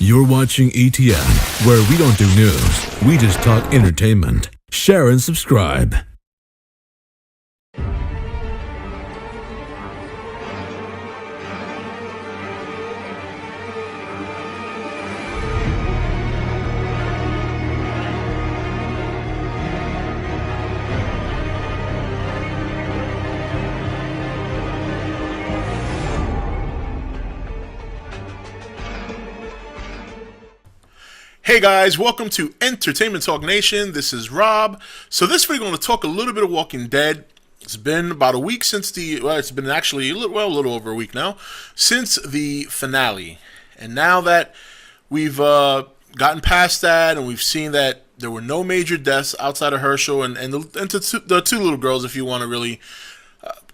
You're watching E.T.N, where we don't do news, we just talk entertainment. Share and subscribe. Hey guys, welcome to Entertainment Talk Nation. This is Rob. So this week we're going to talk a little bit of Walking Dead. It's been about a week since it's been actually a little over a week now since the finale. And now that we've gotten past that and we've seen that there were no major deaths outside of Herschel and the two little girls, if you want to really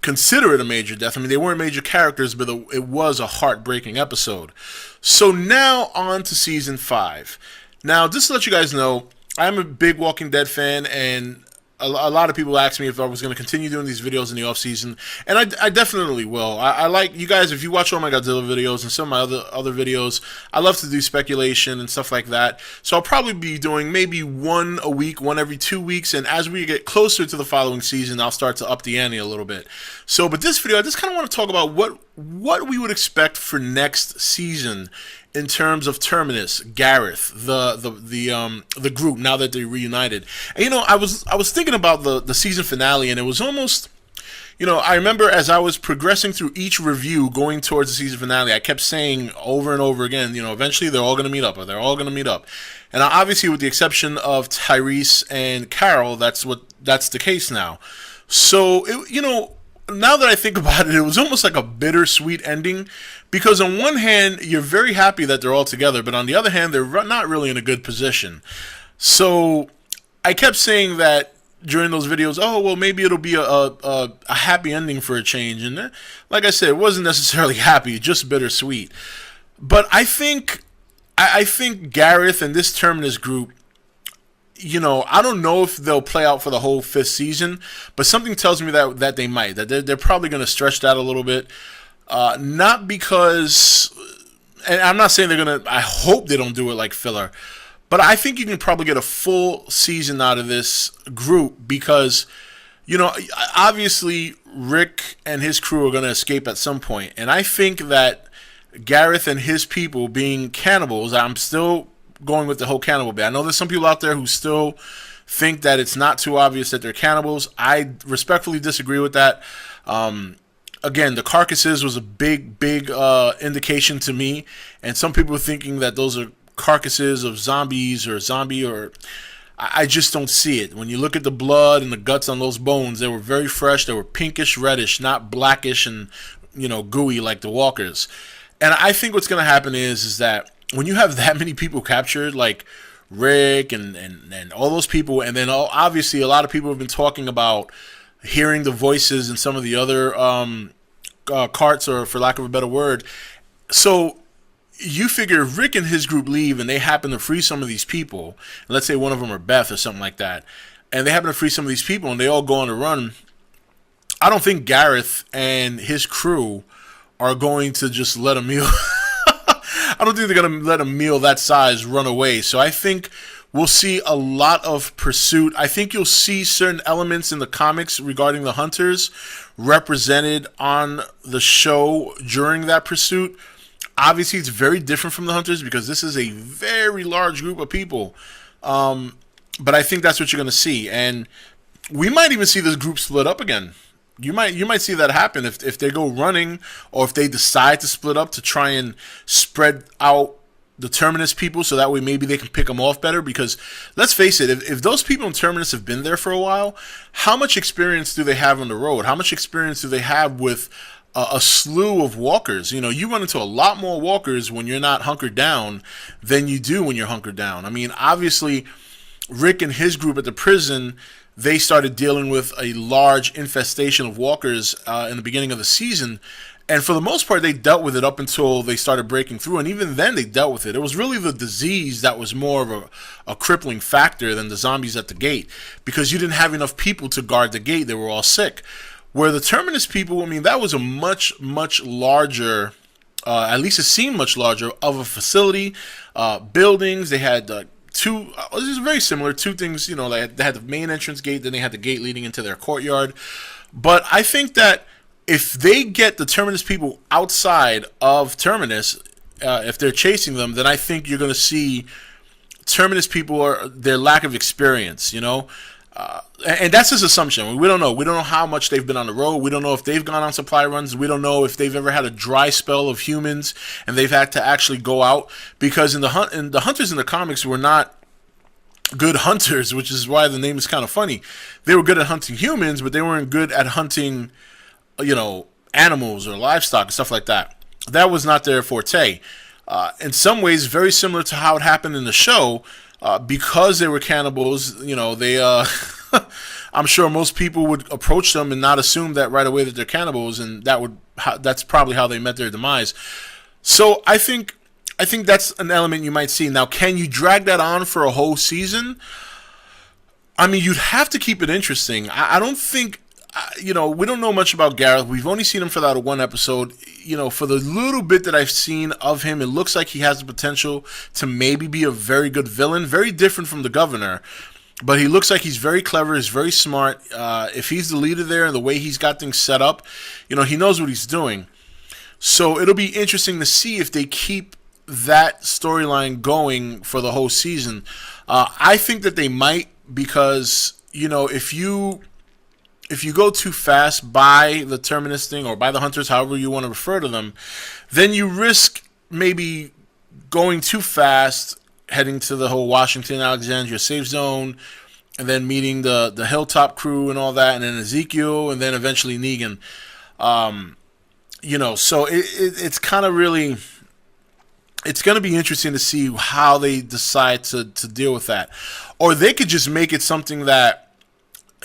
consider it a major death. I mean, they weren't major characters, but it was a heartbreaking episode. So now on to season 5. Now, just to let you guys know, I'm a big Walking Dead fan, and a lot of people ask me if I was going to continue doing these videos in the off-season, and I definitely will. I like, you guys, if you watch all my Godzilla videos and some of my other videos, I love to do speculation and stuff like that. So I'll probably be doing maybe one a week, one every 2 weeks, and as we get closer to the following season, I'll start to up the ante a little bit. So, but this video, I just kind of want to talk about what we would expect for next season in terms of Terminus, Gareth, the group now that they're reunited. And you know, I was thinking about the season finale, and it was almost, you know, I remember as I was progressing through each review going towards the season finale, I kept saying over and over again, you know, eventually they're all going to meet up, or they're all going to meet up. And obviously, with the exception of Tyreese and Carol, that's the case now. So, you know, now that I think about it, it was almost like a bittersweet ending, because on one hand, you're very happy that they're all together, but on the other hand, they're not really in a good position. So I kept saying that during those videos, oh, well, maybe it'll be a happy ending for a change. And like I said, it wasn't necessarily happy, just bittersweet. But I think Gareth and this Terminus group, you know, I don't know if they'll play out for the whole 5th season, but something tells me that they might. That they're probably going to stretch that a little bit. Not because, and I'm not saying they're going to, I hope they don't do it like filler, but I think you can probably get a full season out of this group because, you know, obviously Rick and his crew are going to escape at some point. And I think that Gareth and his people being cannibals, I'm still going with the whole cannibal bit. I know there's some people out there who still think that it's not too obvious that they're cannibals. I respectfully disagree with that. Again, the carcasses was a big indication to me, and some people are thinking that those are carcasses of zombies or I just don't see it. When you look at the blood and the guts on those bones, they were very fresh. They were pinkish reddish, not blackish and, you know, gooey like the walkers. And I think what's going to happen is that when you have that many people captured, like Rick and all those people, and then obviously a lot of people have been talking about hearing the voices in some of the other carts, or for lack of a better word. So you figure if Rick and his group leave and they happen to free some of these people, let's say one of them are Beth or something like that, and they happen to free some of these people and they all go on a run, I don't think Gareth and his crew are going to just let a meal I don't think they're going to let a meal that size run away. So I think we'll see a lot of pursuit. I think you'll see certain elements in the comics regarding the hunters represented on the show during that pursuit. Obviously, it's very different from the hunters because this is a very large group of people. But I think that's what you're going to see. And we might even see this group split up again. You might see that happen if they go running, or if they decide to split up to try and spread out the Terminus people, so that way maybe they can pick them off better. Because let's face it, if those people in Terminus have been there for a while, how much experience do they have on the road? How much experience do they have with a slew of walkers? You know, you run into a lot more walkers when you're not hunkered down than you do when you're hunkered down. I mean, obviously, Rick and his group at the prison, they started dealing with a large infestation of walkers in the beginning of the season. And for the most part, they dealt with it up until they started breaking through. And even then, they dealt with it. It was really the disease that was more of a crippling factor than the zombies at the gate, because you didn't have enough people to guard the gate. They were all sick. Where the Terminus people, I mean, that was a much, much larger at least it seemed much larger, of a facility, buildings. They had two, this is very similar, two things, they had the main entrance gate, then they had the gate leading into their courtyard. But I think that if they get the Terminus people outside of Terminus, if they're chasing them, then I think you're going to see Terminus people their lack of experience, and that's his assumption. We don't know. We don't know how much they've been on the road. We don't know if they've gone on supply runs. We don't know if they've ever had a dry spell of humans and they've had to actually go out, because the hunters in the comics were not good hunters, which is why the name is kind of funny. They were good at hunting humans, but they weren't good at hunting, animals or livestock and stuff like that. That was not their forte. In some ways, very similar to how it happened in the show, because they were cannibals. They I'm sure most people would approach them and not assume that right away that they're cannibals, and that's probably how they met their demise. So I think that's an element you might see. Now, can you drag that on for a whole season? I mean, you'd have to keep it interesting. I don't think, we don't know much about Gareth. We've only seen him for that one episode. For the little bit that I've seen of him, it looks like he has the potential to maybe be a very good villain, very different from the governor. But he looks like he's very clever, he's very smart. If he's the leader there and the way he's got things set up, he knows what he's doing. So it'll be interesting to see if they keep that storyline going for the whole season. I think that they might, because, if you go too fast by the Terminus thing, or by the hunters, however you want to refer to them, then you risk maybe going too fast, heading to the whole Washington, Alexandria safe zone, and then meeting the Hilltop crew and all that, and then Ezekiel, and then eventually Negan. So it's kind of really, it's going to be interesting to see how they decide to deal with that. Or they could just make it something that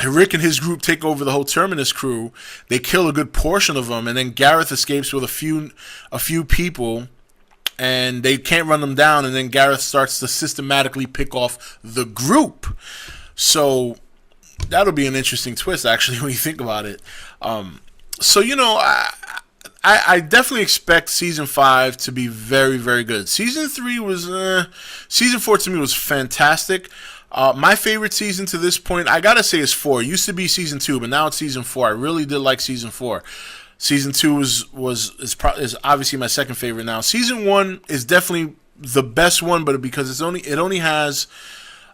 Rick and his group take over the whole Terminus crew, they kill a good portion of them, and then Gareth escapes with a few people, and they can't run them down, and then Gareth starts to systematically pick off the group. So that'll be an interesting twist, actually, when you think about it. I definitely expect season 5 to be very, very good. Season 3 was, season 4 to me was fantastic. My favorite season to this point, I gotta say, is 4. It used to be season 2, but now it's season 4. I really did like season 4. Season 2 is obviously my second favorite now. Season 1 is definitely the best one, but because it only has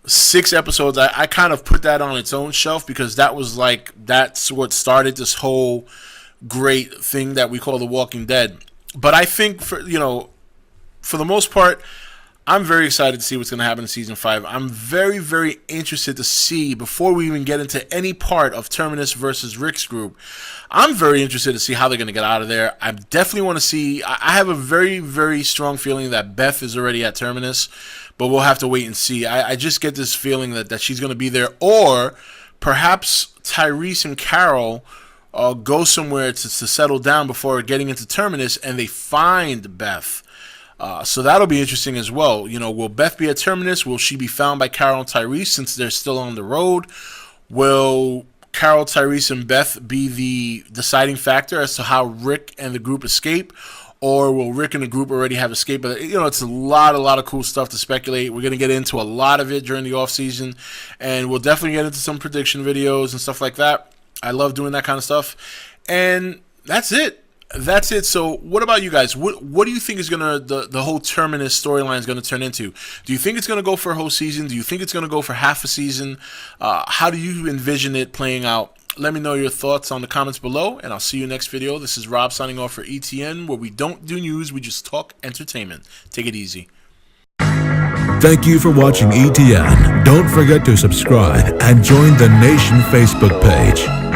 6 episodes, I kind of put that on its own shelf, because that's what started this whole great thing that we call The Walking Dead. But I think for the most part, I'm very excited to see what's going to happen in season 5. I'm very, very interested to see, before we even get into any part of Terminus versus Rick's group, I'm very interested to see how they're going to get out of there. I definitely want to see, I have a very, very strong feeling that Beth is already at Terminus, but we'll have to wait and see. I just get this feeling that she's going to be there, or perhaps Tyreese and Carol go somewhere to settle down before getting into Terminus, and they find Beth. So that'll be interesting as well. Will Beth be at Terminus? Will she be found by Carol and Tyreese since they're still on the road? Will Carol, Tyreese, and Beth be the deciding factor as to how Rick and the group escape? Or will Rick and the group already have escaped? But it's a lot of cool stuff to speculate. We're going to get into a lot of it during the off season, and we'll definitely get into some prediction videos and stuff like that. I love doing that kind of stuff. And that's it. So what about you guys? What do you think is the whole Terminus storyline is gonna turn into? Do you think it's gonna go for a whole season? Do you think it's gonna go for half a season? How do you envision it playing out? Let me know your thoughts on the comments below, and I'll see you next video. This is Rob signing off for E.T.N, where we don't do news, we just talk entertainment. Take it easy. Thank you for watching E.T.N. Don't forget to subscribe and join the Nation Facebook page.